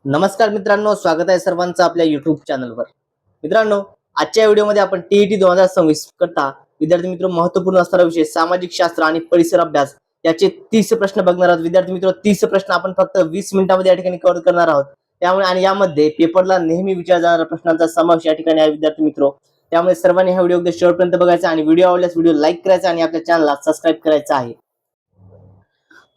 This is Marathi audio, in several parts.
नमस्कार मित्रांनो, स्वागत आहे सर्वांचं आपल्या युट्यूब चॅनलवर. मित्रांनो, आजच्या व्हिडिओमध्ये आपण टीईटी 2026 करता विद्यार्थी मित्र महत्त्वपूर्ण असणारा विषय सामाजिक शास्त्र आणि परिसर अभ्यास याचे 30 प्रश्न बघणार आहोत. विद्यार्थी मित्र 30 प्रश्न आपण फक्त 20 मिनिटांमध्ये या ठिकाणी कव्हर करणार आहोत. त्यामुळे आणि यामध्ये पेपरला नेहमी विचारल्या जाणाऱ्या प्रश्नांचा समावेश या ठिकाणी आहे विद्यार्थी मित्र. त्यामुळे सर्वांनी हा व्हिडिओ शेवटपर्यंत बघायचा आणि व्हिडिओ आवडल्यास व्हिडिओ लाईक करायचा आणि आपल्या चॅनलला सबस्क्राईब करायचं आहे.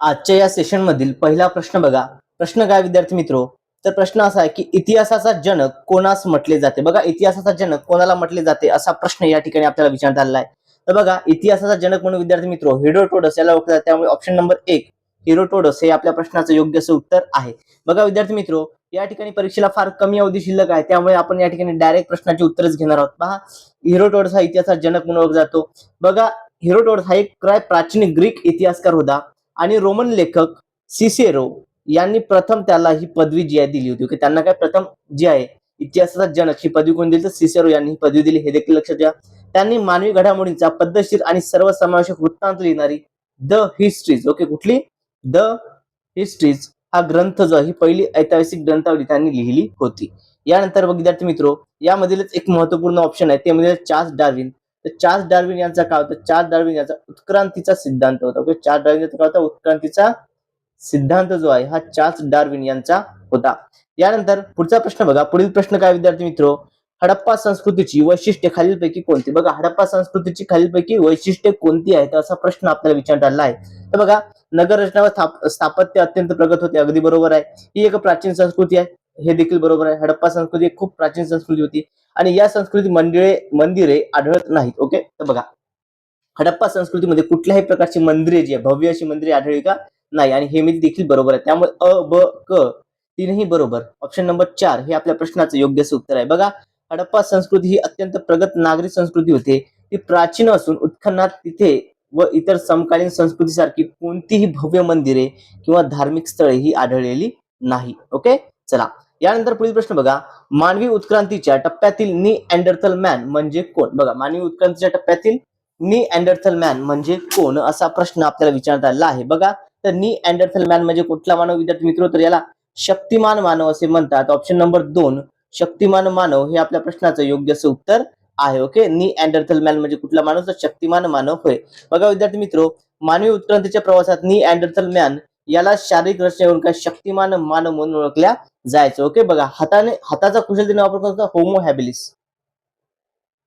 आजच्या या सेशन मधील पहिला प्रश्न बघा. प्रश्न काय विद्यार्थी मित्र? तर प्रश्न असा आहे की इतिहासाचा जनक कोणास म्हटले जाते? बघा, इतिहासाचा जनक कोणाला म्हटले जाते असा प्रश्न या ठिकाणी आपल्याला विचारण्यात आलेला आहे. तर बघा, इतिहासाचा जनक म्हणून विद्यार्थी मित्र हेरोडोटस याला ओळखलं जाते. त्यामुळे ऑप्शन नंबर 1 हेरोडोटस हे आपल्या प्रश्नाचं योग्य असं उत्तर आहे. बघा विद्यार्थी मित्र, या ठिकाणी परीक्षेला फार कमी अवधी शिल्लक आहे, त्यामुळे आपण या ठिकाणी डायरेक्ट प्रश्नाची उत्तरच घेणार आहोत. पहा, हेरोडोटस हा इतिहासाचा जनक म्हणून ओळखला जातो. बघा, हेरोडोटस हा एक प्राचीन ग्रीक इतिहासकार होता आणि रोमन लेखक सिसेरो यांनी प्रथम त्याला ही पदवी जी आहे दिली होती. ओके, त्यांना काय प्रथम जी आहे इतिहासाचा जनक ही पदवी कोण दिली? तर सिसेरो यांनी ही पदवी दिली, हे देखील लक्षात घ्या. त्यांनी मानवी घडामोडींचा पद्धतशीर आणि सर्वसमावेशक वृत्तांत लिहिणारी द हिस्ट्रीज, ओके, कुठली? द हिस्ट्रीज हा ग्रंथ जो ही पहिली ऐतिहासिक ग्रंथावली त्यांनी लिहिली होती. यानंतर विद्यार्थी मित्र, यामधीलच एक महत्वपूर्ण ऑप्शन आहे, ते म्हणजे चार्ल्स डार्विन. तर चार्ल्स डार्विन यांचा काय होता? चार्ल्स डार्विन यांचा उत्क्रांतीचा सिद्धांत होता. ओके, चार्ल्स डार्विन यांचा काय होता? उत्क्रांतीचा सिद्धांत जो आहे हा चार्ल्स डार्विन यांचा होता. यानंतर पुढचा प्रश्न बघा. पुढील प्रश्न काय विद्यार्थी मित्र? हडप्पा संस्कृतीची वैशिष्ट्ये खालीलपैकी कोणती? बघा, हडप्पा संस्कृतीची खालीलपैकी वैशिष्ट्ये कोणती आहेत असा प्रश्न आपल्याला विचारण्यात आला आहे. तर बघा, नगर रचना व स्थापत्य अत्यंत प्रगत होते, अगदी बरोबर आहे. ही एक प्राचीन संस्कृती आहे, हे देखील बरोबर आहे. हडप्पा संस्कृती एक खूप प्राचीन संस्कृती होती आणि या संस्कृतीत मंदिरे आढळत नाहीत. ओके, तर बघा, हडप्पा संस्कृतीमध्ये कुठल्याही प्रकारची मंदिरे जी आहे, भव्य अशी मंदिरे आढळली का? नाही. आणि हे मी देखील बरोबर आहे. त्यामुळे अ, ब, क तीनही बरोबर. ऑप्शन नंबर 4 हे आपल्या प्रश्नाचं योग्य उत्तर आहे. बघा, हडप्पा संस्कृती ही अत्यंत प्रगत नागरी संस्कृती होती. ती प्राचीन असून उत्खननात तिथे व इतर समकालीन संस्कृतीसारखी कोणतीही भव्य मंदिरे किंवा धार्मिक स्थळे ही आढळलेली नाही. ओके, चला. यानंतर पुढील प्रश्न बघा. मानवी उत्क्रांतीच्या टप्प्यातील निअँडरथल मॅन म्हणजे कोण? बघा, मानवी उत्क्रांतीच्या टप्प्यातील निअँडरथल मॅन म्हणजे कोण असा प्रश्न आपल्याला विचारण्यात आलेला आहे. बघा, तर निअँडरथल मॅन म्हणजे कुठला मानव विद्यार्थी मित्र? तर याला शक्तिमान मानव असे म्हणतात. ऑप्शन नंबर 2 शक्तिमान मानव हे आपल्या प्रश्नाचं योग्य असं उत्तर आहे. ओके, निअँडरथल मॅन म्हणजे कुठला मानव? तर शक्तिमान मानव होय. बघा विद्यार्थी मित्र, मानवी उत्क्रांतीच्या प्रवासात निअँडरथल मॅन याला शारीरिक रचनेवरून काय शक्तिमान मानव म्हणून ओळखल्या जायचं. ओके, बघा, हाताचा कुशलतेने वापर करतो होमो हॅबिलिस.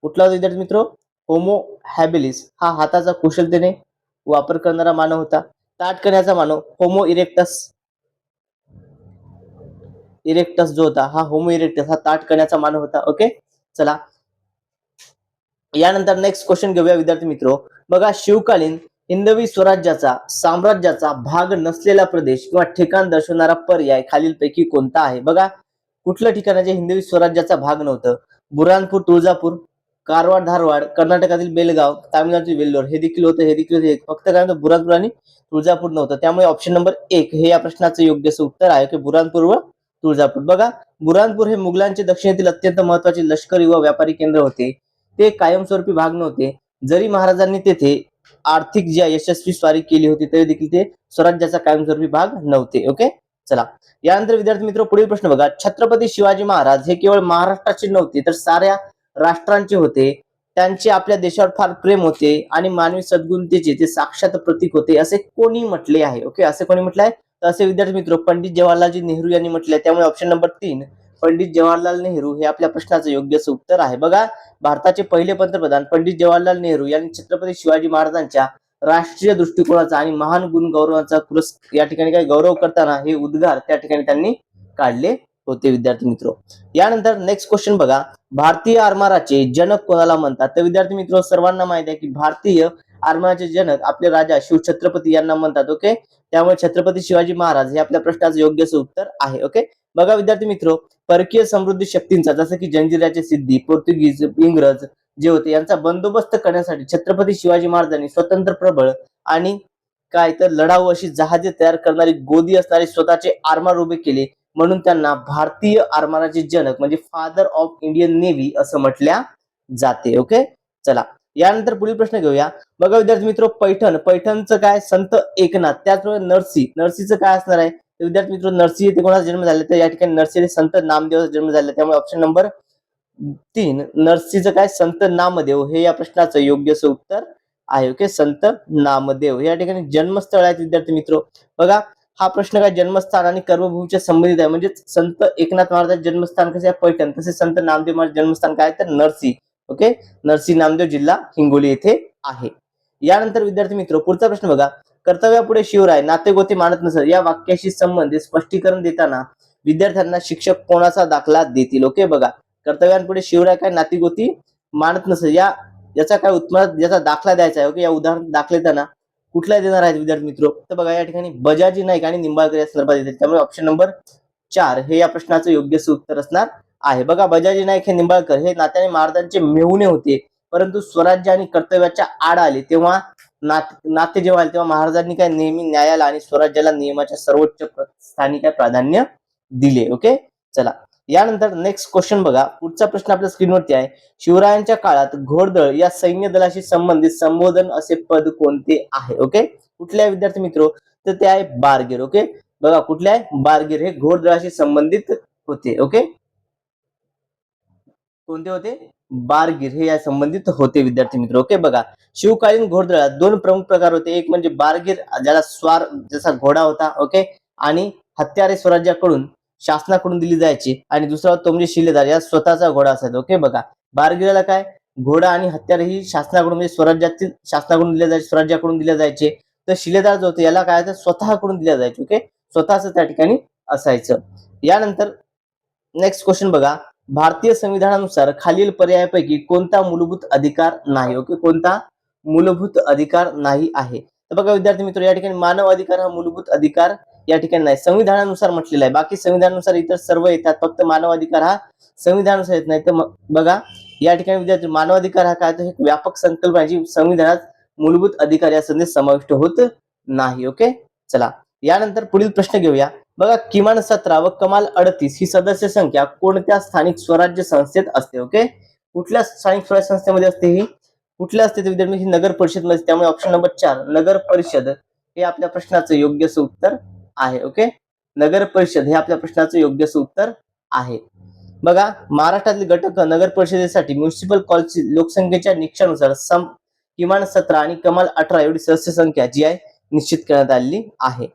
कुठला होता विद्यार्थी मित्र? होमो हॅबिलिस हा हाताचा कुशलतेने वापर करणारा मानव होता. ताठ करण्याचा मानव होमो इरेक्टस. इरेक्टस जो होता हा होमो इरेक्टस हा ताठ करण्याचा मानव होता. ओके, चला. यानंतर नेक्स्ट क्वेश्चन घेऊया विद्यार्थी मित्र. बघा, शिवकालीन हिंदवी स्वराज्याचा साम्राज्याचा भाग नसलेला प्रदेश किंवा ठिकाण दर्शवणारा पर्याय खालीलपैकी कोणता आहे? बघा, कुठल्या ठिकाणाचे हिंदवी स्वराज्याचा भाग नव्हतं? बुरानपूर, तुळजापूर, कारवार, धारवाड, कर्नाटकातील बेलगाव, तामिळनाडूतील वेल्लोर हे देखील होतं, हे देखील होते. फक्त काय होतं? बुरानपूर आणि तुळजापूर नव्हतं. त्यामुळे ऑप्शन नंबर 1 हे या प्रश्नाचं योग्य उत्तर आहे की बुरानपूर व तुळजापूर. बघा, बुरानपूर हे मुघलांचे दक्षिणेतील अत्यंत महत्वाचे लष्करी व व्यापारी केंद्र होते. ते कायमस्वरूपी भाग नव्हते. जरी महाराजांनी तेथे आर्थिक ज्या यशस्वी स्वारी केली होती तरी देखील ते स्वराज्याचा कायमस्वरूपी भाग नव्हते. ओके, चला. यानंतर विद्यार्थी मित्र, पुढील प्रश्न बघा. छत्रपती शिवाजी महाराज हे केवळ महाराष्ट्राचे नव्हते तर साऱ्या राष्ट्रांचे होते. त्यांचे आपल्या देशावर फार प्रेम होते आणि मानवी सद्गुणतेचे ते साक्षात प्रतीक होते असे कोणी म्हटले आहे? ओके, असे कोणी म्हटलंय? तर असे विद्यार्थी मित्र पंडित जवाहरलालजी नेहरू यांनी म्हटलंय. त्यामुळे ऑप्शन नंबर 3 पंडित जवाहरलाल नेहरू हे आपल्या प्रश्नाचं योग्य उत्तर आहे. बघा, भारताचे पहिले पंतप्रधान पंडित जवाहरलाल नेहरू यांनी छत्रपती शिवाजी महाराजांच्या राष्ट्रीय दृष्टिकोनाचा आणि महान गुण गौरवाचा या ठिकाणी काय गौरव करताना हे उद्गार त्या ठिकाणी त्यांनी काढले होते विद्यार्थी मित्र. यानंतर नेक्स्ट क्वेश्चन बघा. भारतीय आरमाराचे जनक कोणाला म्हणतात? तर विद्यार्थी मित्र, सर्वांना माहिती आहे की भारतीय आरमाराचे जनक आपले राजा शिवछत्रपती यांना म्हणतात. ओके, त्यामुळे छत्रपती शिवाजी महाराज हे आपल्या प्रश्नाचं योग्य उत्तर आहे. ओके, बघा विद्यार्थी मित्र, परकीय समृद्धी शक्तींचा जसं की जंजिऱ्याचे सिद्धी, पोर्तुगीज, इंग्रज जे होते यांचा बंदोबस्त करण्यासाठी छत्रपती शिवाजी महाराजांनी स्वतंत्र प्रबळ आणि काय तर लढाऊ अशी जहाजे तयार करणारी गोदी असणारे स्वतःचे आरमार उभे केले, म्हणून त्यांना भारतीय आरमाराचे जनक म्हणजे फादर ऑफ इंडियन नेव्ही असं म्हटल्या जाते. ओके, चला. यानंतर पुढील प्रश्न घेऊया. बघा विद्यार्थी मित्र, पैठणचं काय? संत एकनाथ. त्याचप्रमाणे नरसीचं काय असणार आहे? तर विद्यार्थी मित्र नरसी येथे कोणाचा जन्म झाला, तर या ठिकाणी नरसी येथे संत नामदेवाचा जन्म झाला, त्यामुळे ऑप्शन नंबर 3 नरसीचं काय संत नामदेव हे या प्रश्नाचं योग्य उत्तर आहे. ओके, संत नामदेव या ठिकाणी जन्मस्थळ आहेत विद्यार्थी मित्र. बघा हा प्रश्न काय जन्मस्थान आणि कर्मभूमीच्या संबंधित आहे. म्हणजे संत एकनाथ महाराजांचे जन्मस्थान कसे आहे पैठण, तसेच संत नामदेव महाराज जन्मस्थान काय तर नरसी. ओके, नरसी नामदेव जिल्हा हिंगोली येथे आहे. यानंतर विद्यार्थी मित्र पुढचा प्रश्न बघा, कर्तव्यापुढे शिवराय नाते गोते मानत नसत या वाक्याशी संबंधित स्पष्टीकरण देताना विद्यार्थ्यांना शिक्षक कोणाचा दाखला देतील. ओके, बघा कर्तव्यांपुढे शिवराय काय नाती गोती मानत नसत याचा काय उत्तर याचा दाखला द्यायचा आहे. ओके, या उदाहरण दाखले देताना कुठला देणार आहेत विद्यार्थी मित्र, तर बघा या ठिकाणी बजाजी नाईक आणि निंबाळकर या संदर्भात येते, त्यामुळे ऑप्शन नंबर 4 हे या प्रश्नाचं योग्य उत्तर असणार आहे. बघा बजाजी नाईक हे निंबाळकर हे नात्याने महाराजांचे मेहुणे होते, परंतु स्वराज्य आणि कर्तव्याच्या आड आले तेव्हा नाते जेव्हा आले तेव्हा महाराजांनी काय नेहमी न्यायाला आणि स्वराज्याला नियमाच्या सर्वोच्च स्थानी काय प्राधान्य दिले. ओके, चला यानंतर नेक्स्ट क्वेश्चन बघा, पुढचा प्रश्न आपल्या स्क्रीनवरती आहे. शिवरायांच्या काळात घोडदळ या सैन्य दलाशी संबंधित संबोधन असे पद कोणते आहे. ओके, कुठल्या विद्यार्थी मित्र, तर ते आहे बारगीर. ओके, बघा कुठले आहे बारगीर हे घोडदळाशी संबंधित होते. ओके, कोणते होते बारगीर हे या संबंधित होते विद्यार्थी मित्र. ओके, बघा शिवकालीन घोडदळात 2 प्रमुख प्रकार होते, एक म्हणजे बारगीर ज्याला स्वार जसा घोडा होता. ओके, आणि हत्यारे स्वराज्याकडून शासनाकडून दिली जायची, आणि दुसरा तो म्हणजे शिलेदार या स्वतःचा घोडा असायचा. ओके, बघा बारगीराला काय घोडा आणि हत्यारे ही शासनाकडून म्हणजे स्वराज्यातील शासनाकडून दिले जायचे, स्वराज्याकडून दिले जायचे. तर शिलेदार जो होता याला काय तर स्वतःकडून दिले जायचे. ओके, स्वतःच त्या ठिकाणी असायचं. यानंतर नेक्स्ट क्वेश्चन बघा, भारतीय संविधानानुसार खालील पर्यायापैकी कोणता मूलभूत अधिकार नाही. ओके, कोणता मूलभूत अधिकार नाही आहे, तर बघा विद्यार्थी मित्र या ठिकाणी मानव अधिकार हा मूलभूत अधिकार या ठिकाणी नाही, संविधानानुसार म्हटलेला आहे. बाकी संविधानानुसार इतर सर्व येतात, फक्त मानव अधिकार हा संविधानानुसार येत नाही. तर बघा या ठिकाणी विद्यार्थी मानव अधिकार हा काय तर एक व्यापक संकल्पना आहे जी संविधानात मूलभूत अधिकार या संधीत समाविष्ट होत नाही. ओके, चला यानंतर पुढील प्रश्न घेऊया. बघा किमान 17 व कमाल 38 ही सदस्य संख्या कोणत्या स्थानिक स्वराज्य संस्थेत असते. ओके, कुठल्या स्थानिक स्वराज्य संस्थेमध्ये असते ही, कुठल्या असते विद्यार्थी ही नगर परिषद मध्ये, त्यामुळे ऑप्शन नंबर 4 नगर परिषद हे आपल्या प्रश्नाचं योग्य उत्तर आहे. ओके, नगर परिषद हे आपल्या प्रश्नाचं योग्य उत्तर आहे. बघा महाराष्ट्रातील घटक नगर परिषदेसाठी म्युनिसिपल कॉलची लोकसंख्येच्या निकषानुसार किमान 17 आणि कमाल 18 एवढी सदस्य संख्या जी आहे निश्चित करण्यात आलेली आहे.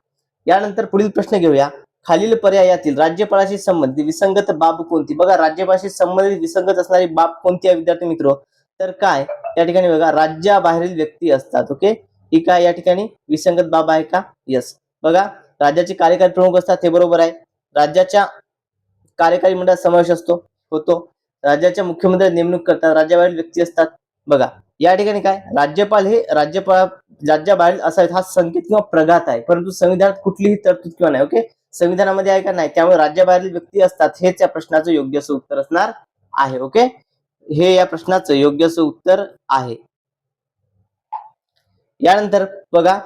यानंतर पुढील प्रश्न घेऊया, खालील पर्यायातील राज्यपालाशी संबंधित विसंगत बाब कोणती. बघा राज्यपालाशी संबंधित विसंगत असणारी बाब कोणती आहे विद्यार्थी मित्र, तर काय या ठिकाणी बघा राज्याबाहेरील व्यक्ती असतात. ओके, ही काय या ठिकाणी विसंगत बाब आहे का, यस. बघा राज्याचे कार्यकारी प्रमुख असतात हे बरोबर आहे, राज्याच्या कार्यकारी मंडळात समावेश होतो, राज्याच्या मुख्यमंत्री नेमणूक करतात, राज्याबाहेरील व्यक्ती असतात. बघा या ठिकाणी काय राज्यपाल हे राज्याबाहेर असावेत हा संकेत किंवा प्रघात आहे, परंतु संविधानात कुठलीही तरतूद किंवा नाही. ओके, संविधानामध्ये आहे का नाही, त्यामुळे राज्याबाहेरील व्यक्ती असतात हेच या प्रश्नाचं योग्य उत्तर असणार आहे. ओके, हे या प्रश्नाचं योग्य उत्तर आहे. यानंतर बघा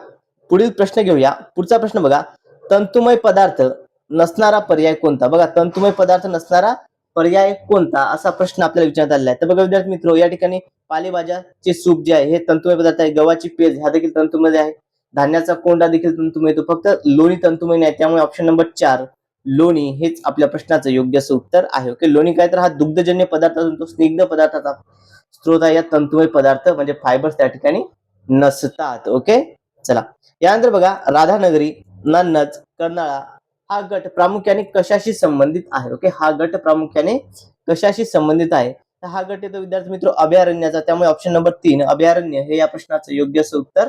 पुढील प्रश्न घेऊया. पुढचा प्रश्न बघा, तंतुमय पदार्थ नसणारा पर्याय कोणता. बघा तंतुमय पदार्थ नसणारा पर्याय कोणता असा प्रश्न आपल्याला विचारण्यात आलेला आहे. तर बघा विद्यार्थी मित्र या ठिकाणी पालेभाज्याचे सूप जे आहे हे तंतुमय पदार्थ आहे, गव्हाची पेज हा देखील तंतुमय आहे, धान्याचा कोंडा देखील तंतुमय येतो, फक्त लोणी तंतुमय नाही, त्यामुळे ऑप्शन नंबर 4 लोणी हेच आपल्या प्रश्नाचं योग्य उत्तर आहे. ओके, लोणी काय तर हा दुग्धजन्य पदार्थ असून तो स्निग्ध पदार्थाचा स्त्रोत आहे, या तंतुमय पदार्थ म्हणजे फायबर्स त्या ठिकाणी नसतात. ओके, चला यानंतर बघा राधानगरी, नन्नज, कर्नाळा हा गट प्रामुख्याने कशाशी संबंधित आहे. ओके, हा गट प्रामुख्याने कशाशी संबंधित आहे, तर हा गट येतो विद्यार्थी मित्र अभयारण्याचा, त्यामुळे ऑप्शन नंबर 3 अभयारण्य हे या प्रश्नाचं योग्य उत्तर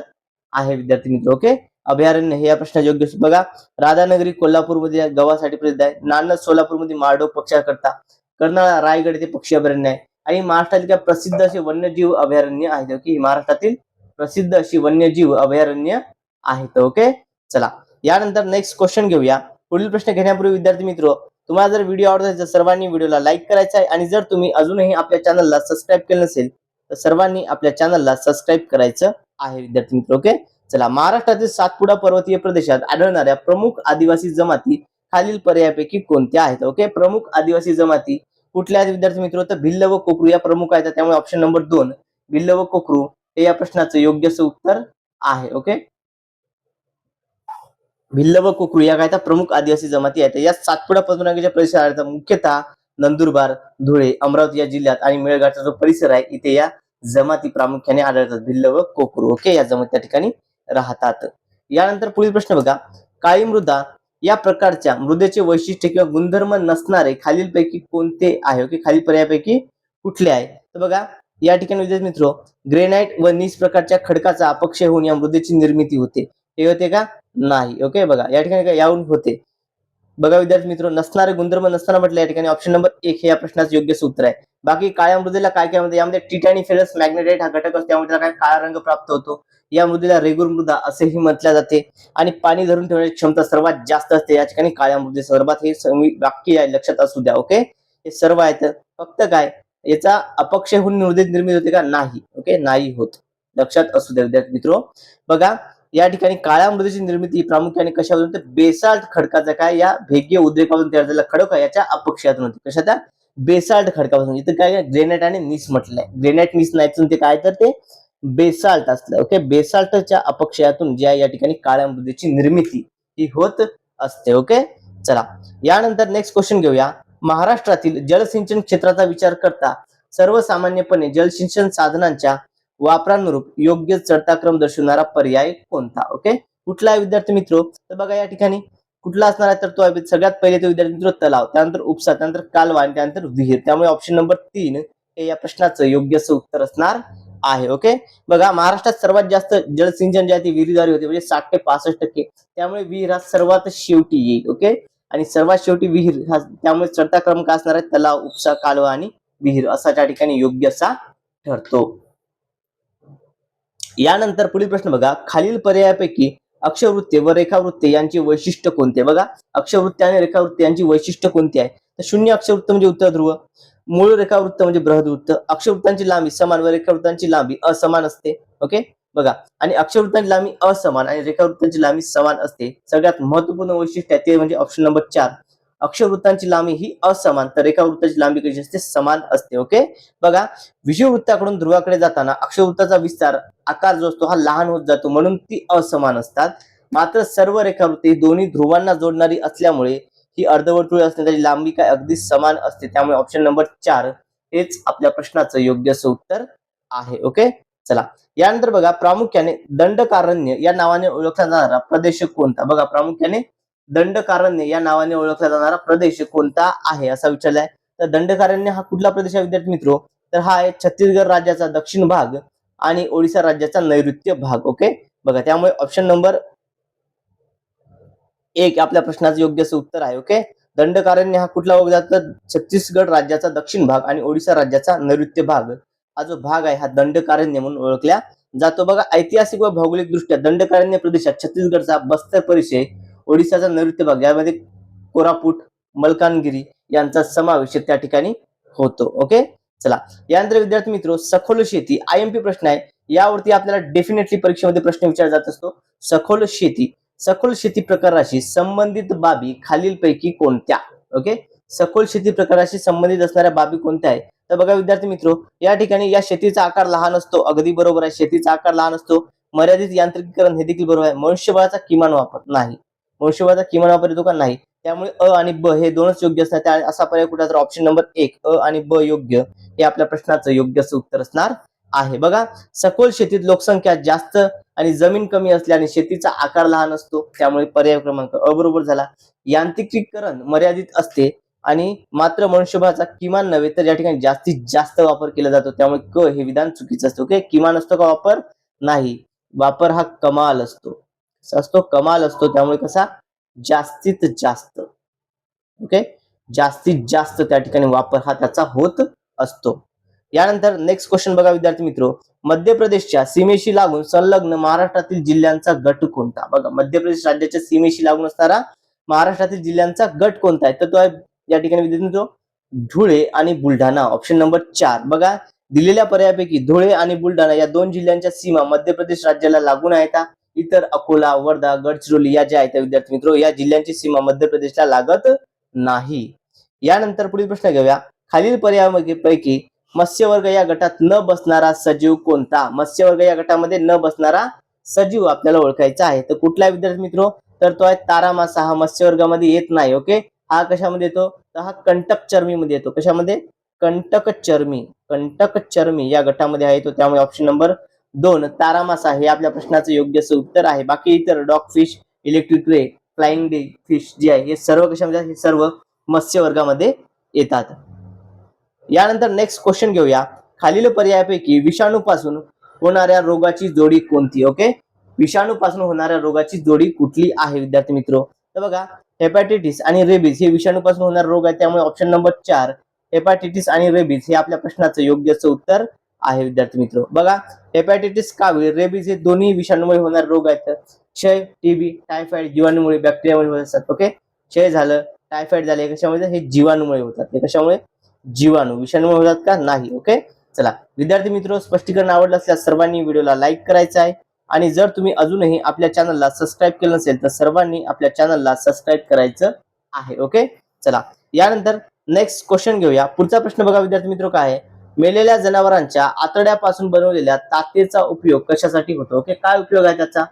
आहे विद्यार्थी मित्र. ओके, अभयारण्य हे या प्रश्नाचं योग्य. बघा राधानगरी कोल्हापूरमध्ये गव्हासाठी प्रसिद्ध आहे, नानद सोलापूरमध्ये मारडोह पक्ष्याकरता, कर्नाळा रायगड येथे पक्षी अभयारण्य आहे, आणि महाराष्ट्रातील काही प्रसिद्ध असे वन्यजीव अभयारण्य आहेत. ओके, महाराष्ट्रातील प्रसिद्ध अशी वन्यजीव अभयारण्य आहेत. ओके, चला यानंतर नेक्स्ट क्वेश्चन घेऊया. पुढील प्रश्न घेण्यापूर्वी विद्यार्थी मित्र तुम्हाला जर व्हिडिओ आवडत असेल तर सर्वांनी व्हिडिओला लाईक करायचा आहे, आणि जर तुम्ही अजूनही आपल्या चॅनलला सबस्क्राईब केलं नसेल तर सर्वांनी आपल्या चॅनलला सबस्क्राईब करायचं आहे विद्यार्थी मित्र. ओके, चला महाराष्ट्रातील सातपुडा पर्वतीय प्रदेशात आढळणाऱ्या प्रमुख आदिवासी जमाती खालील पर्यायापैकी कोणत्या आहेत. ओके, प्रमुख आदिवासी जमाती कुठल्या आहेत विद्यार्थी मित्र, तर भिल्ल व कोकरू या प्रमुख आहेत, त्यामुळे ऑप्शन नंबर 2 भिल्ल व कोकरू हे या प्रश्नाचं योग्य उत्तर आहे. ओके, भिल्ल व कोकरू या काय त्या प्रमुख आदिवासी जमाती आहेत. या सातपुडा पर्वतरांगेच्या परिसरात मुख्यतः नंदुरबार, धुळे, अमरावती या जिल्ह्यात आणि मेळघाटचा जो परिसर आहे इथे या जमाती प्रामुख्याने आढळतात. भिल्ल व कोकरू. ओके, या जमाती त्या ठिकाणी राहतात. यानंतर पुढील प्रश्न बघा, काळी मृदा या प्रकारच्या मृदेचे वैशिष्ट्य किंवा गुणधर्म नसणारे खालीलपैकी कोणते आहे? ओके, खालील पर्यायापैकी कुठले आहे? तर बघा या ठिकाणी विद्यार्थी मित्र, ग्रेनाइट व नीस प्रकारच्या खडकाचा अपक्षय होऊन या मृदेची निर्मिती होते. हे होते का? नाही. ओके, बघा या ठिकाणी काय यावरून होते. बघा विद्यार्थी मित्र, नसणारे गुणधर्म नसताना म्हटलं या ठिकाणी ऑप्शन नंबर 1 हे या प्रश्नाचं योग्य उत्तर आहे. बाकी काळ्या मृदेला काय काय म्हणते? यामध्ये टिटॅनी फेरस मॅग्नेटाइट हा घटक असतो, त्यामुळे त्याला काय काळा रंग प्राप्त होतो. या मृदेला रेगुर मृदा असेही म्हटले जाते आणि पाणी धरून ठेवण्याची क्षमता सर्वात जास्त असते या ठिकाणी काळ्या मृदे संदर्भात. हे वाक्य आहे, लक्षात असू द्या. ओके, हे सर्व आहेत. फक्त काय याचा अपक्षय होऊन मृदेत निर्मिती होते का? नाही. ओके, नाही होत, लक्षात असू द्या विद्यार्थी मित्र. बघा या ठिकाणी काळ्या मृदेची निर्मिती प्रामुख्याने कशापासून? तर बेसाल्ट खडकाचा काय या भेगीय उद्रेकापासून तयार झालेला खडक आहे याच्या अपक्षयातून होते. कशाच्या? बेसाल्ट खडकापासून. इथं काय ग्रेनाइट आणि नीस म्हटलंय. ग्रेनाइट नीस नाही ते काय तर ते बेसाल्ट असलं. ओके, बेसाल्टच्या अपक्षयातून ज्या या ठिकाणी काळ्या मृदेची निर्मिती ही होत असते. ओके, चला यानंतर नेक्स्ट क्वेश्चन घेऊया. महाराष्ट्रातील जलसिंचन क्षेत्राचा विचार करता सर्वसामान्यपणे जलसिंचन साधनांच्या वापरानुरूप योग्य चढता क्रम दर्शवणारा पर्याय कोणता? ओके, कुठला आहे विद्यार्थी मित्र? तर बघा या ठिकाणी कुठला असणार आहे? तर तो आहे सगळ्यात पहिले तो विद्यार्थी मित्र तलाव, त्यानंतर उपसा, त्यानंतर कालवा आणि त्यानंतर विहीर. त्यामुळे ऑप्शन नंबर 3 हे या प्रश्नाचं योग्य उत्तर असणार आहे. ओके, बघा महाराष्ट्रात सर्वात जास्त जलसिंचन जे आहे ते विहिरीद्वारे होते, म्हणजे 60 ते 65%. त्यामुळे विहीर हा सर्वात शेवटी येईल. ओके, आणि सर्वात शेवटी विहीर हा, त्यामुळे चढता क्रम काय असणार आहे? तलाव, उपसा, कालवा आणि विहीर असा त्या ठिकाणी योग्य असा ठरतो. यानंतर पुढील प्रश्न बघा, खालील पर्यायापैकी अक्षवृत्ते व रेखावृत्ते यांची वैशिष्ट्य कोणते? बघा अक्षवृत्ते आणि रेखावृत्ते यांची वैशिष्ट्य कोणती आहे? तर शून्य अक्षवृत्त म्हणजे उत्तर ध्रुव, मूळ रेखावृत्त म्हणजे बृहदवृत्त, अक्षवृत्तांची लांबी समान व रेखावृत्तांची लांबी असमान असते. ओके, बघा आणि अक्षवृत्तांची लांबी असमान आणि रेखावृत्तांची लांबी समान असते. सगळ्यात महत्वपूर्ण वैशिष्ट्य आहे ते म्हणजे ऑप्शन नंबर 4, अक्षवृत्तांची लांबी ही असमान तर रेखावृत्ताची लांबी कशी असते? समान असते. ओके, बघा विषुववृत्ताकडून ध्रुवाकडे जाताना अक्षवृत्ताचा विस्तार आकार जो असतो हा लहान होत जातो, म्हणून ती असमान असतात. मात्र सर्व रेखावृत्ते दोन्ही ध्रुवांना जोडणारी असल्यामुळे ही अर्धवर्तुळ असते, त्याची लांबी काय अगदी समान असते. त्यामुळे ऑप्शन नंबर 4 हेच आपल्या प्रश्नाचं योग्य उत्तर आहे. ओके, चला यानंतर बघा, प्रामुख्याने दंडकारण्य या नावाने ओळखला जाणारा प्रदेश कोणता? बघा प्रामुख्याने दंडकारण्य या नावाने ओळखला जाणारा प्रदेश कोणता आहे असा विचारलाय. तर दंडकारण्य हा कुठला प्रदेश आहे विद्यार्थी मित्र? तर हा आहे छत्तीसगड राज्याचा दक्षिण भाग आणि ओडिसा राज्याचा नैऋत्य भाग. ओके, बघा त्यामुळे ऑप्शन नंबर 1 आपल्या प्रश्नाचं योग्य उत्तर आहे. ओके, दंडकारण्य हा कुठला भाग जातो? छत्तीसगड राज्याचा दक्षिण भाग आणि ओडिसा राज्याचा नैऋत्य भाग हा जो भाग आहे हा दंडकारण्य म्हणून ओळखला जातो. बघा ऐतिहासिक व भौगोलिक दृष्ट्या दंडकारण्य प्रदेशात छत्तीसगडचा बस्तर परिसर, ओडिसाचा नैऋत्य भाग यामध्ये कोरापुट, मलकानगिरी यांचा समावेश त्या ठिकाणी होतो. ओके, चला यानंतर विद्यार्थी मित्र, सखोल शेती आयएमपी प्रश्न आहे, यावरती आपल्याला डेफिनेटली परीक्षेमध्ये प्रश्न विचारला जात असतो. सखोल शेती प्रकाराशी संबंधित बाबी खालीलपैकी कोणत्या? ओके, सखोल शेती प्रकाराशी संबंधित असणाऱ्या बाबी कोणत्या आहे? तर बघा विद्यार्थी मित्र, या ठिकाणी या शेतीचा आकार लहान असतो, अगदी बरोबर आहे, शेतीचा आकार लहान असतो. मर्यादित यांत्रिकीकरण हे देखील बरोबर आहे. मनुष्यबळाचा किमान वापर नाही, मनुष्यबळाचा किमान वापर येतो का? नाही. त्यामुळे अ आणि ब हे दोनच योग्य असतात. असा पर्याय कुठला? तर ऑप्शन नंबर 1 अ आणि ब योग्य हे आपल्या प्रश्नाचं योग्य उत्तर असणार आहे. बघा सखोल शेतीत लोकसंख्या जास्त आणि जमीन कमी असल्याने शेतीचा आकार लहान असतो, त्यामुळे पर्याय क्रमांक अ बरोबर झाला. यांत्रिकीकरण मर्यादित असते आणि मात्र मनुष्यबळाचा किमान नव्हे तर या ठिकाणी जास्तीत जास्त वापर केला जातो, त्यामुळे क हे विधान चुकीचं असतं. ओके, किमान असतो का वापर? नाही, वापर हा कमाल असतो, कमाल असतो. त्यामुळे कसा? जास्तीत जास्त. ओके, जास्तीत जास्त त्या ठिकाणी वापर हा त्याचा होत असतो. यानंतर नेक्स्ट क्वेश्चन बघा विद्यार्थी मित्र, मध्य प्रदेशच्या सीमेशी लागून संलग्न महाराष्ट्रातील जिल्ह्यांचा गट कोणता? बघा मध्य प्रदेश राज्याच्या सीमेशी लागून असणारा महाराष्ट्रातील जिल्ह्यांचा गट कोणता आहे? तर तो आहे या ठिकाणी विद्यार्थी मित्र धुळे आणि बुलढाणा. Option number 4. बघा दिलेल्या पर्यायापैकी धुळे आणि बुलढाणा या दोन जिल्ह्यांच्या सीमा मध्य प्रदेश राज्याला लागून आहेत. इतर अकोला, वर्धा, गडचिरोली या ज्या आहेत विद्यार्थी मित्र या जिल्ह्यांची सीमा मध्य प्रदेशला लागत नाही. यानंतर पुढील प्रश्न घेऊया, खालील पर्यायापैकी मत्स्यवर्ग या गटात न बसणारा सजीव कोणता? मत्स्यवर्ग या गटामध्ये न बसणारा सजीव आपल्याला ओळखायचा आहे. तर कुठला विद्यार्थी मित्र? तर तो आहे तारा मासा, हा मत्स्य वर्गामध्ये येत नाही. ओके, हा कशामध्ये येतो तर हा कंटक चर्मीमध्ये येतो. कशामध्ये? कंटक चर्मी या गटामध्ये आहे तो. त्यामुळे ऑप्शन नंबर 2 तारा मासा हे आपल्या प्रश्नाचं योग्य असं उत्तर आहे. बाकी इतर dog fish, electric ray, flying day fish जे आहे हे सर्व कशामध्ये? हे सर्व मत्स्य वर्गामध्ये येतात. यानंतर नेक्स्ट क्वेश्चन घेऊया. खालील पर्यायापैकी विषाणूपासून होणाऱ्या रोगाची जोडी कोणती? ओके, विषाणूपासून होणाऱ्या रोगाची जोडी कुठली आहे विद्यार्थी मित्र? तर बघा, हेपॅटायटिस आणि रेबीज हे विषाणूपासून होणारा रोग आहे. त्यामुळे ऑप्शन नंबर 4 हेपॅटायटिस आणि रेबीज हे आपल्या प्रश्नाचं योग्य असं उत्तर आहे विद्यार्थी मित्र. बघा, हेपॅटायटिस, कावीळ, रेबीज हे दोन्ही विषाणूमुळे होणारे रोग आहेत. क्षय, टीबी, टायफॉइड जीवाणूमुळे, बॅक्टेरियामुळे होत असतात. ओके, क्षय झालं, टायफॉइड झाले, कशामुळे? हे जीवाणूमुळे होतात. हे कशामुळे? जीवाणू. विषाणूमुळे होतात का? नाही. ओके, चला विद्यार्थी मित्र, स्पष्टीकरण आवडलं असल्यास सर्वांनी व्हिडिओला लाईक करायचं आहे आणि जर तुम्ही अजूनही आपल्या चॅनलला सबस्क्राईब केलं नसेल तर सर्वांनी आपल्या चॅनलला सबस्क्राईब करायचं आहे. ओके, चला यानंतर नेक्स्ट क्वेश्चन घेऊया. पुढचा प्रश्न बघा विद्यार्थी मित्र, काय आहे? मेलेल्या जनावरांच्या आतड्यापासून बनवलेल्या तातेचा उपयोग कशासाठी होतो? ओके, काय उपयोग आहे त्याचा?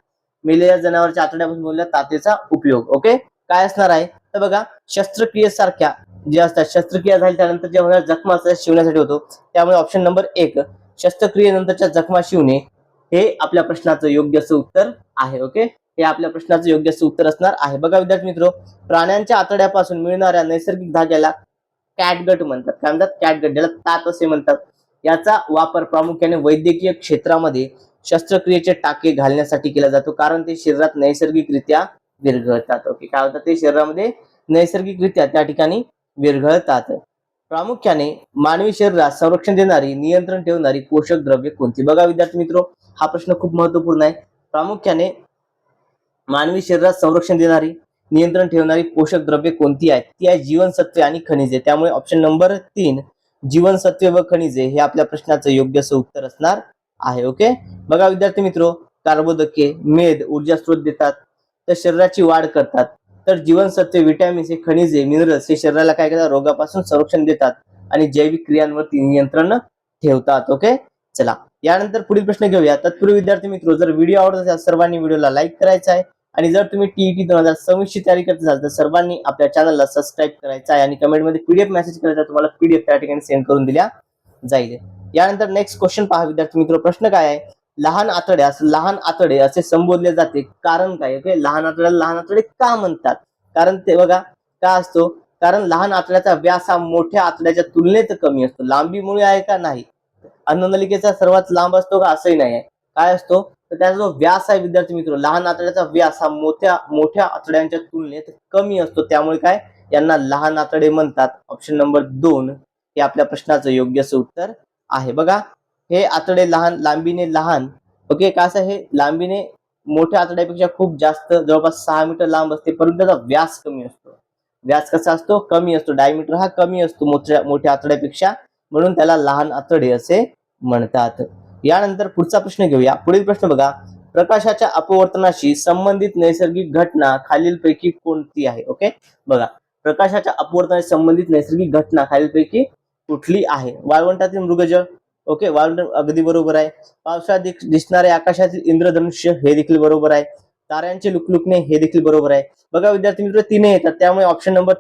मेलेल्या जनावरांच्या आतड्यापासून बनवलेल्या तातेचा उपयोग. ओके, काय असणार आहे? तर बघा, शस्त्रक्रियेसारख्या जे असतात, शस्त्रक्रिया झाली त्यानंतर जे होणार जखमा असतात शिवण्यासाठी होतो. त्यामुळे ऑप्शन नंबर 1 शस्त्रक्रियेनंतरच्या जखमा शिवणे हे आपल्या प्रश्नाचं योग्य असं उत्तर आहे. ओके, हे आपल्या प्रश्नाचं योग्य असं उत्तर असणार आहे. बघा विद्यार्थी मित्र, प्राण्यांच्या आतड्यापासून मिळणाऱ्या नैसर्गिक धाग्याला कॅटगट म्हणतात. काय म्हणतात? कॅटगट, ज्याला तात असे म्हणतात. याचा वापर प्रामुख्याने वैद्यकीय क्षेत्रामध्ये शस्त्रक्रियेचे टाके घालण्यासाठी केला जातो, कारण ते शरीरात नैसर्गिकरित्या विरघळतात. ओके, काय होतात? ते शरीरामध्ये नैसर्गिकरित्या त्या ठिकाणी विरघळतात. प्रामुख्याने मानवी शरीरात संरक्षण देणारी, नियंत्रण ठेवणारी पोषक द्रव्ये कोणती? बघा विद्यार्थी मित्र, हा प्रश्न खूप महत्वपूर्ण आहे. प्रामुख्याने मानवी शरीरात संरक्षण देणारी, नियंत्रण ठेवणारी पोषक द्रव्ये कोणती आहेत? ती आहे जीवनसत्वे आणि खनिजे. त्यामुळे ऑप्शन नंबर 3 जीवनसत्वे व खनिजे हे आपल्या प्रश्नाचं योग्य असं उत्तर असणार आहे. ओके, बघा विद्यार्थी मित्र, कार्बोदके, मेद ऊर्जा स्रोत देतात, तर शरीराची वाढ करतात. तर जीवनसत्वे, विटॅमिन्स हे खनिजे, मिनरल्स हे शरीराला काय करतात? रोगापासून संरक्षण देतात आणि जैविक क्रियांवरती नियंत्रण ठेवतात. ओके, चला यानंतर पुढील प्रश्न घेऊया. तत्पूर्वी विद्यार्थी मित्र, जर व्हिडिओ आवडत असेल सर्वांनी व्हिडिओला लाईक करायचा आहे आणि जर तुम्ही टीईटी 2026 ची तयारी करत असाल तर सर्वांनी आपल्या चॅनलला सबस्क्राईब करायचं आहे आणि कमेंटमध्ये पीडीएफ मेसेज करायचा, तुम्हाला पीडीएफ त्या ठिकाणी सेंड करून दिल्या जाईल. यानंतर नेक्स्ट क्वेश्चन पहा विद्यार्थी मित्र, प्रश्न काय आहे? लहान आतड्यास लहान आतडे असे संबोधले जाते, कारण काय? ओके, लहान आतड्याला लहान आतडे का म्हणतात? कारण ते बघा का असतो? कारण लहान आतड्याचा व्यास हा मोठ्या आतड्याच्या तुलनेत कमी असतो. लांबीमुळे आहे का? नाही. अन्ननलिकेचा सर्वात लांब असतो का? असंही नाही आहे. काय असतो? तर त्याचा जो व्यास आहे विद्यार्थी मित्र, लहान आतड्याचा व्यास हा मोठ्या आतड्यांच्या तुलनेत कमी असतो. त्यामुळे काय? यांना लहान आतडे म्हणतात. ऑप्शन नंबर 2 हे आपल्या प्रश्नाचं योग्य असं उत्तर आहे. बघा, हे आतडे लहान, लांबीने लहान. ओके, का असं? हे लांबीने मोठ्या आतड्यापेक्षा खूप जास्त, जवळपास 6 मीटर लांब असते, परंतु त्याचा व्यास कमी असतो. व्यास कसा असतो? कमी असतो. डायमीटर हा कमी असतो मोठ्या आतड्यापेक्षा, म्हणून त्याला लहान आतडे असे म्हणतात. यानंतर पुढचा प्रश्न घेऊया. पुढील प्रश्न बघा, प्रकाशाच्या अपवर्तनाशी संबंधित नैसर्गिक घटना खालीलपैकी कोणती आहे? ओके, बघा, प्रकाशाच्या अपवर्तनाशी संबंधित नैसर्गिक घटना खालीलपैकी कुठली आहे? वाळवंटातील मृगजळ. ओके, वाळवंट अगदी बरोबर आहे. पावसाळ्यात दिसणारे आकाशातील इंद्रधनुष्य हे देखील बरोबर आहे. ताऱ्यांचे लुकलुकणे हे देखील बरोबर आहे. बघा विद्यार्थी मित्र, 3 येतात, त्यामुळे ऑप्शन नंबर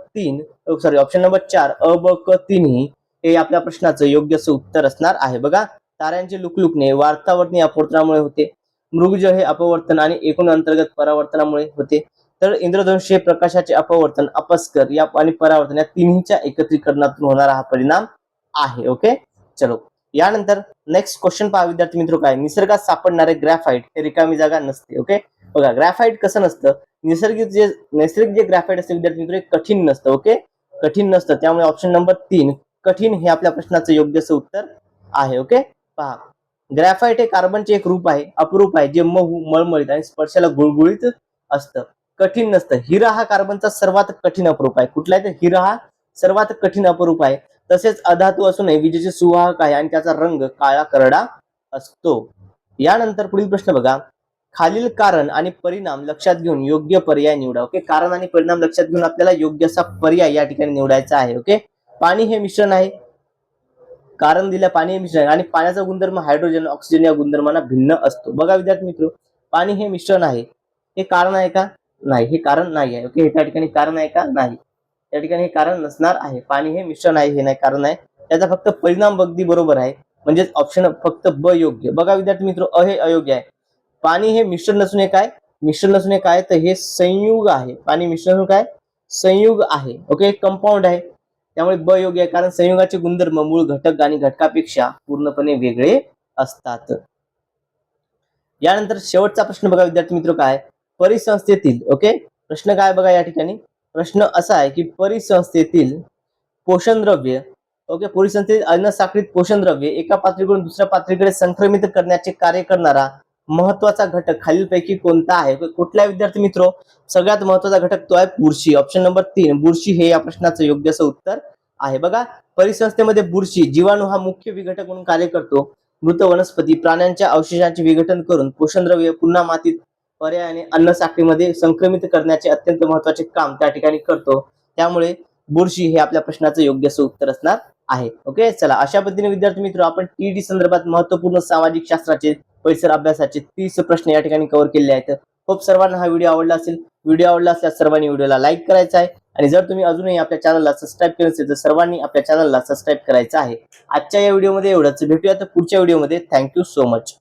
4 अ, ब, क तिन्ही हे आपल्या प्रश्नाचं योग्य असं उत्तर असणार आहे. बघा, ताऱ्यांचे लुकलुकणे वार्तावर्तनीय अपवर्तनामुळे होते. मृगजळ हे अपवर्तन आणि एकूण अंतर्गत परावर्तनामुळे होते. तर इंद्रधनुष्य हे प्रकाशाचे अपवर्तन, अपस्कर या आणि परावर्तन या तिन्हीच्या एकत्रीकरणातून होणारा हा परिणाम आहे. ओके, चलो यानंतर नेक्स्ट क्वेश्चन पहा विद्यार्थी मित्र, काय? निसर्गात सापडणारे ग्रॅफाइट हे रिकामी जागा नसते. ओके, बघा, ग्रॅफाइट कसं नसतं? नैसर्गिक जे ग्रॅफाइट असते विद्यार्थी मित्र, कठीण नसतं. ओके, कठीण नसतं. त्यामुळे ऑप्शन नंबर 3 कठीण हे आपल्या प्रश्नाचं योग्य असं उत्तर आहे. ओके, पहा, ग्रॅफाइट हे कार्बनचे एक रूप आहे, अपरूप आहे, जे मऊ, मळमळीत आणि स्पर्शाला गुळगुळीत असतं, कठीण नसतं. हिरा हा कार्बनचा सर्वात कठीण अपरूप आहे. कुठला आहे? तर हिरा हा सर्वात कठीण अपरूप आहे. तसेच अधातू असूनही विजेचे सुवाहक आहे आणि त्याचा रंग काळा करडा असतो. यानंतर पुढील प्रश्न बघा, खालील कारण आणि परिणाम लक्षात घेऊन योग्य पर्याय निवडा. ओके, कारण आणि परिणाम लक्षात घेऊन आपल्याला योग्य असा पर्याय या ठिकाणी निवडायचा आहे. ओके, पाणी हे मिश्रण आहे. कारण दिल्या, पाणी हे मिश्रण आणि पाण्याचा गुणधर्म हायड्रोजन, ऑक्सिजन या गुणधर्मांना भिन्न असतो. बघा विद्यार्थी मित्र, पाणी हे मिश्रण आहे, हे कारण आहे का? नाही, हे कारण नाही आहे. ओके, हे त्या ठिकाणी कारण आहे का? नाही. त्या ठिकाणी हे कारण नसणार आहे. पाणी हे मिश्रण आहे, हे नाही कारण आहे. त्याचा फक्त परिणाम अगदी बरोबर आहे. म्हणजेच ऑप्शन फक्त ब योग्य. बघा विद्यार्थी मित्र, अ हे अयोग्य आहे. पाणी हे मिश्रण नसून हे काय? मिश्रण नसून हे काय? तर हे संयुग आहे. पाणी मिश्रण काय? संयुग आहे. ओके, कंपाऊंड आहे. त्यामुळे ब योग्य आहे, कारण संयुगाचे गुणधर्म मूळ घटक आणि घटकापेक्षा पूर्णपणे वेगळे असतात. यानंतर शेवटचा प्रश्न बघा विद्यार्थी मित्र, काय? परिसंस्थेतील, ओके, प्रश्न काय बघा या ठिकाणी. प्रश्न असा आहे की परिसंस्थेतील पोषण द्रव्य, ओके, परिसंस्थेतील अन्न साखळीत पोषण द्रव्य एका पातळीकडून दुसऱ्या पातळीकडे संक्रमित करण्याचे कार्य करणारा महत्वाचा घटक खालीलपैकी कोणता आहे? कुठला विद्यार्थी मित्र? सगळ्यात महत्वाचा घटक तो आहे बुरशी. ऑप्शन नंबर 3 बुरशी हे या प्रश्नाचं योग्य असं उत्तर आहे. बघा, परिसंस्थेमध्ये बुरशी जीवाणू हा मुख्य विघटक म्हणून कार्य करतो. मृत वनस्पती प्राण्यांच्या अवशेषांचे विघटन करून पोषण द्रव्य पुन्हा मातीत पर्यायाने अन्न साखळीमध्ये संक्रमित करण्याचे अत्यंत महत्वाचे काम त्या ठिकाणी करतो. त्यामुळे बुरशी हे आपल्या प्रश्नाचं योग्य असं उत्तर असणार आहे. ओके, चला, अशा पद्धतीने विद्यार्थी मित्र आपण टीईटी संदर्भात महत्वपूर्ण सामाजिक शास्त्राचे परिसर अभ्यासाचे 30 प्रश्न या ठिकाणी कव्हर केले आहेत. खूप सर्वांना हा व्हिडिओ आवडला असेल. व्हिडिओ आवडला असल्यास सर्वांनी व्हिडिओला लाईक करायचा आहे आणि जर तुम्ही अजूनही आपल्या चॅनलला सबस्क्राईब केलं असेल तर सर्वांनी आपल्या चॅनलला सबस्क्राईब करायचं आहे. आजच्या या व्हिडिओमध्ये एवढंच. भेटूया तर पुढच्या व्हिडिओमध्ये. Thank you so much.